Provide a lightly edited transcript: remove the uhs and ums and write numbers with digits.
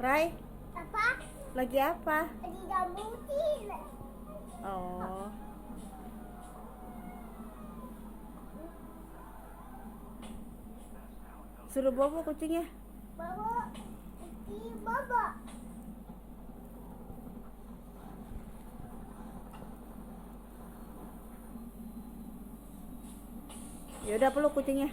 Rai, Apa? lagi apa? Di rambutin. Oh. Suruh bobo kucingnya. Bawa di baba. Ya udah peluk kucingnya.